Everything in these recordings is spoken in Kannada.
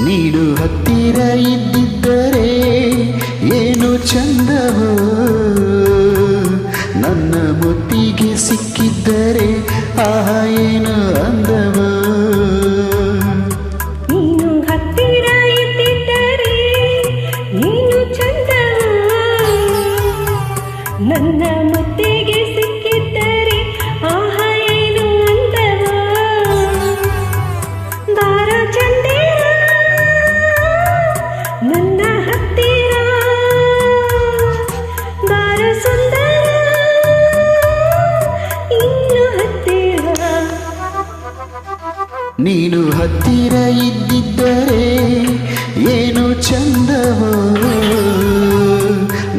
ನೀನು ಹತ್ತಿರ ಇದ್ದಿದ್ದರೆ ಏನು ಚಂದವೋ, ನನ್ನ ಮುತ್ತಿಗೆ ಸಿಕ್ಕಿದ್ದರೆ ಆಹಾ ಏನು ಅಂದವೋ. ನೀನು ಹತ್ತಿರ ಇದ್ದಿದ್ದರೆ ಏನು ಚಂದವೋ, ನನ್ನ ಮುತ್ತಿಗೆ ಸಿಕ್ಕಿದ್ದರೆ ಆಹಾ ಏನು ಅಂದವೋ. ಬಾರ ಚಂದೇರ ನನ್ನ ಹತ್ತಿರ, ಬಾರ ಸುಂದರ ಇನ್ನು ಹತ್ತಿರ. ನೀನು ಹತ್ತಿರ ಇದ್ದಿದ್ದರೆ ಏನು ಚಂದವೋ,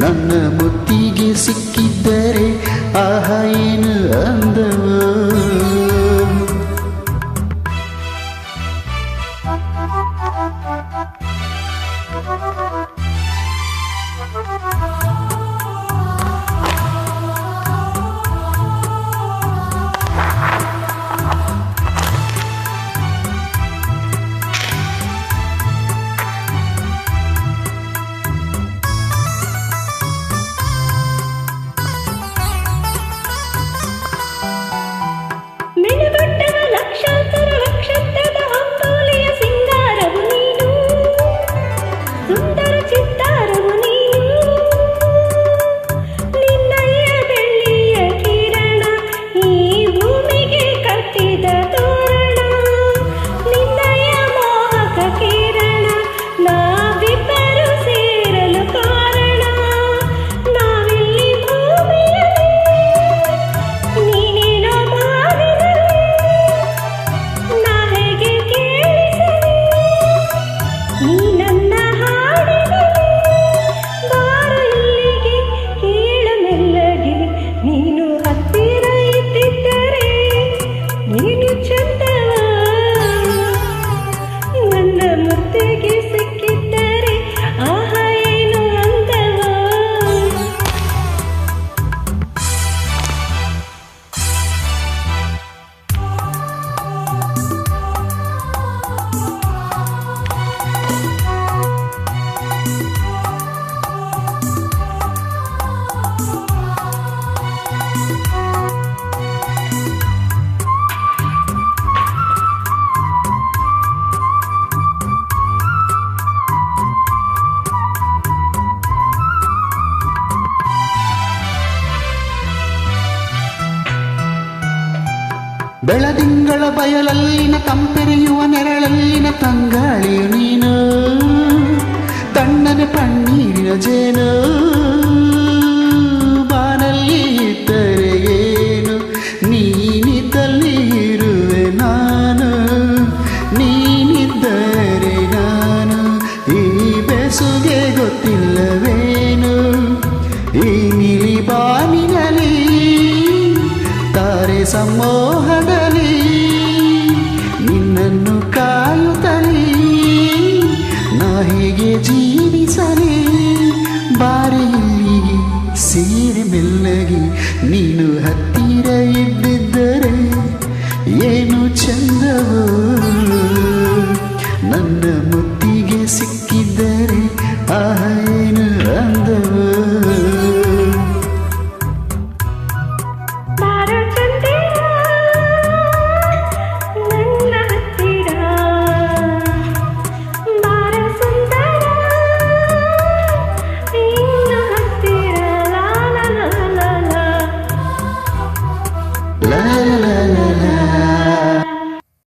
ನನ್ನ ಮುತ್ತಿಗೆ ಸಿಕ್ಕಿದ್ದರೆ ಆಹಾ ಏನು ಅಂದವೋ. ಮೆನುಗುಟ್ಟವ ಲಕ್ಷಾಂತರ ನಕ್ಷತ್ರದ ಅಂಬೋಲಿಯ ಸಿಂಗಾರವು ನೀನು, ಸುಂದರ ಚಿತ್ತಾರವು ನೀನು. ನಿನ್ನಯ ಬೆಳ್ಳಿಯ ಕಿರಣ ಈ ಭೂಮಿಗೆ ಕಟ್ಟಿದ ತೋರಣ, ನಿನ್ನಯ ಮೋಹಕ ಕಿರಣ ನಾವಿಬ್ಬರು ಸೇರಲು ಕಾರಣ. ನಾವಿಲ್ಲಿ ಭೂಮಿಯಲ್ಲಿ ನೀನೇನೋ ಬಾವಿನಲ್ಲಿ, ನಾ ಹೇಗೆ ಕೇಳಿಸಲಿ ನೀ ನನ್ನ ಹಾಡಿನಲ್ಲಿ. ಬಾರ ಇಲ್ಲಿಗೆ ಕೇಳ ಮೆಲ್ಲಗೆ, ನೀನು ಹತ್ತಿರ ಇದ್ದಿದ್ದರೆ ನೀನು ಚಂದವ, ನನ್ನ ಮುತ್ತಿಗೆ ಸಿಕ್ಕಿದ್ದರೆ ಆಹಾ ಏನು ಅಂದವ. ಬೆಳದಿಂಗಳ ಬಯಲಲ್ಲಿನ ತಂಪೆರೆಯುವ ನೆರಳಲ್ಲಿನ ತಂಗಾಳಿಯು ನೀನು, ತಣ್ಣನೆ ಪನ್ನೀರಿನ ಜೇನು. ಬಾನಲ್ಲಿ ಇದ್ದರೆ ಏನು, ನೀನಿದ್ದಲ್ಲಿ ಇರುವೆ ನಾನು, ನೀನಿದ್ದರೆ ನಾನು. ಈ ಬೆಸುಗೆ ಗೊತ್ತಿಲ್ಲವೇನು, ಈ ನೀಲಿ ಬಾನಿನಲ್ಲಿ ತಾರೆ ಸಮೋಹದಲ್ಲಿ ನಿನ್ನನ್ನು ಕಾಯುತ್ತಲೇ ನಾ ಹೇಗೆ ಜೀವಿಸಲಿ. ಬಾರಿ ಇಲ್ಲಿಗೆ ಸೇರಿ ಮೆಲ್ಲಗೆ, ನೀನು ಹತ್ತಿರ ಇದ್ದಿದ್ದರೆ ಏನು ಚಂದವೋ, ನನ್ನ ಮುತ್ತಿಗೆ ಸಿಕ್ಕಿದ್ದರೆ ಆಹಾ